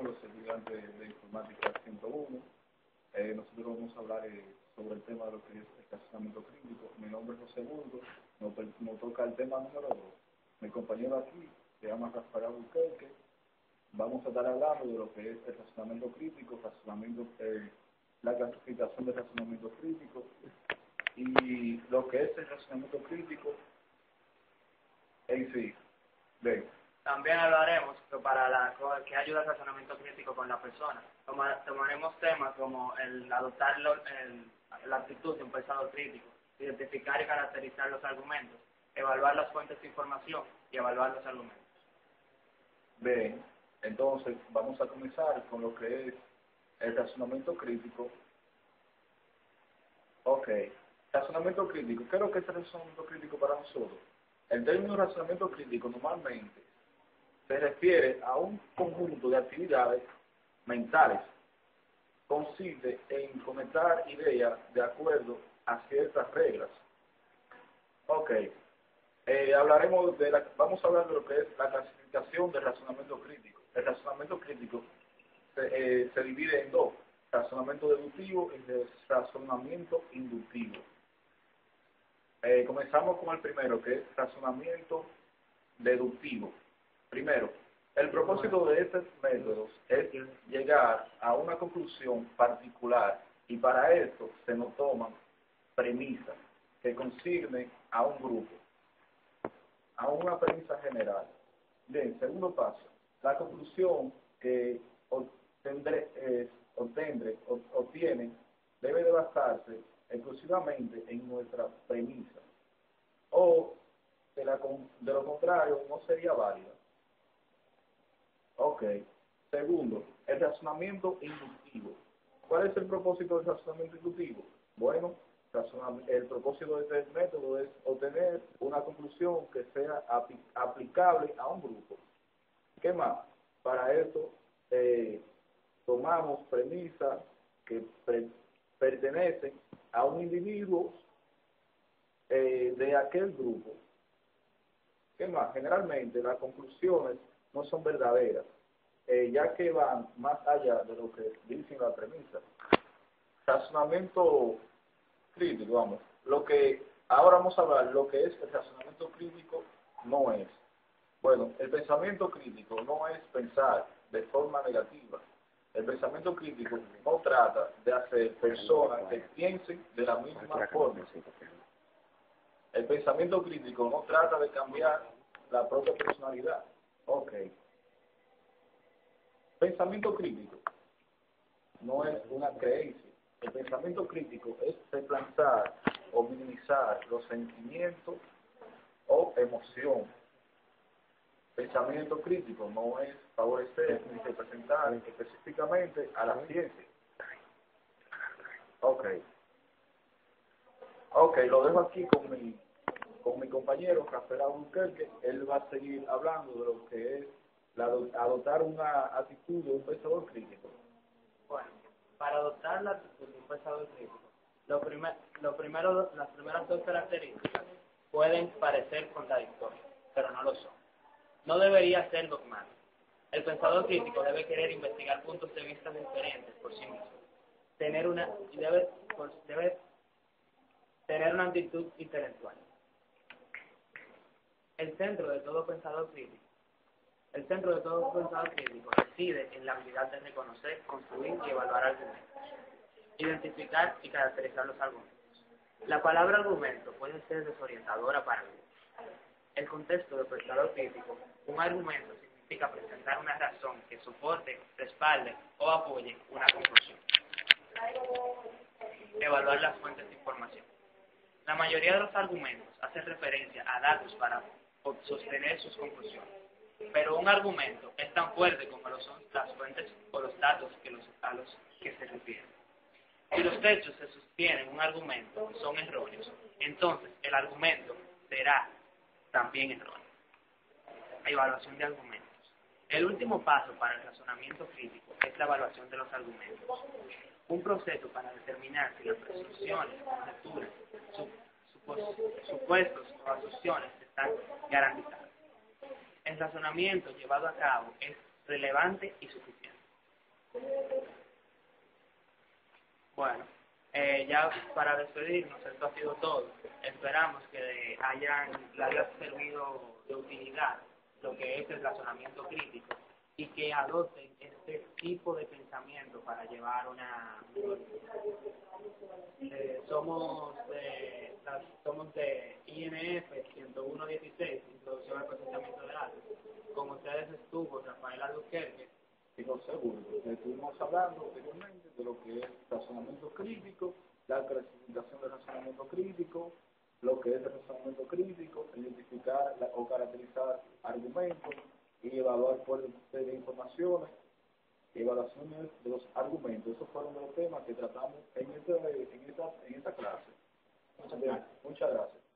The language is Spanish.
somos los estudiantes de informática 101. Nosotros vamos a hablar sobre el tema de lo que es el razonamiento crítico. Mi nombre es José Burgos, nos toca el tema número 2. Mi compañero aquí se llama Rafael Albuquerque. Vamos a estar hablando de lo que es el razonamiento crítico, la clasificación del razonamiento crítico y lo que es el razonamiento crítico en sí. Bien. También hablaremos que ayuda el razonamiento crítico con la persona. Tomaremos temas como el adoptar la actitud de un pensador crítico, identificar y caracterizar los argumentos, evaluar las fuentes de información y evaluar los argumentos. Bien, entonces vamos a comenzar con lo que es el razonamiento crítico. Ok, razonamiento crítico. ¿Qué es lo que es el razonamiento crítico para nosotros? El término razonamiento crítico normalmente se refiere a un conjunto de actividades mentales. Consiste en conectar ideas de acuerdo a ciertas reglas. Ok, vamos a hablar de lo que es la clasificación del razonamiento crítico. El razonamiento crítico se divide en dos: razonamiento deductivo y razonamiento inductivo. Comenzamos con el primero, que es razonamiento deductivo. Primero, el propósito de estos métodos es llegar a una conclusión particular, y para esto se nos toman premisas que consignen a un grupo, a una premisa general. Bien, segundo paso, la conclusión que obtiene debe de basarse exclusivamente en nuestra premisa, o de lo contrario no sería válida. Ok. Segundo, el razonamiento inductivo. ¿Cuál es el propósito del razonamiento inductivo? Bueno, el propósito de este método es obtener una conclusión que sea aplicable a un grupo. ¿Qué más? Para esto tomamos premisas que pertenecen a un individuo de aquel grupo. ¿Qué más? Generalmente las conclusiones no son verdaderas, ya que van más allá de lo que dicen las premisas. Razonamiento crítico, vamos. Ahora vamos a hablar lo que es el razonamiento crítico no es. Bueno, el pensamiento crítico no es pensar de forma negativa. El pensamiento crítico no trata de hacer personas que piensen de la misma forma. El pensamiento crítico no trata de cambiar la propia personalidad. Ok. Pensamiento crítico no es una creencia. El pensamiento crítico es reemplazar o minimizar los sentimientos o emoción. Pensamiento crítico no es favorecer ni representar específicamente a la ciencia. Ok, lo dejo aquí con mi compañero Rafael Albuquerque. Él va a seguir hablando de lo que es adoptar una actitud de un pensador crítico. Bueno, para adoptar la actitud de un pensador crítico, las primeras dos características pueden parecer contradictorias, pero no lo son. No debería ser dogmático. El pensador crítico debe querer investigar puntos de vista diferentes por sí mismo. Debe tener una actitud intelectual. El centro de todo pensador crítico reside en la habilidad de reconocer, construir y evaluar argumentos, identificar y caracterizar los argumentos. La palabra argumento puede ser desorientadora para mí. El contexto del pensador crítico, un argumento significa presentar una razón que soporte, respalde o apoye una conclusión. Evaluar las fuentes de información. La mayoría de los argumentos hacen referencia a datos para sostener sus conclusiones, pero un argumento es tan fuerte como lo son las fuentes o los datos a los que se refieren. Si los hechos que sostienen un argumento son erróneos, entonces el argumento será también erróneo. Evaluación de argumentos. El último paso para el razonamiento crítico es la evaluación de los argumentos, un proceso para determinar si las presunciones, conjeturas, supuestos o asunciones están garantizadas. El razonamiento llevado a cabo es relevante y suficiente. Bueno, ya para despedirnos, esto ha sido todo. Esperamos que le haya servido de utilidad lo que es el razonamiento crítico y que adopten este tipo de pensamiento para llevar una mejor vida. Somos de INF 10116, Introducción al Procesamiento de Datos. Con ustedes estuvo Rafael Albuquerque Y no seguro, estuvimos hablando anteriormente de lo que es razonamiento crítico, la clasificación del razonamiento crítico, lo que es el razonamiento crítico, identificar o caracterizar argumentos y evaluar fuentes de informaciones, evaluaciones de los argumentos. Esos fueron los temas que tratamos en esta clase. Muchas gracias.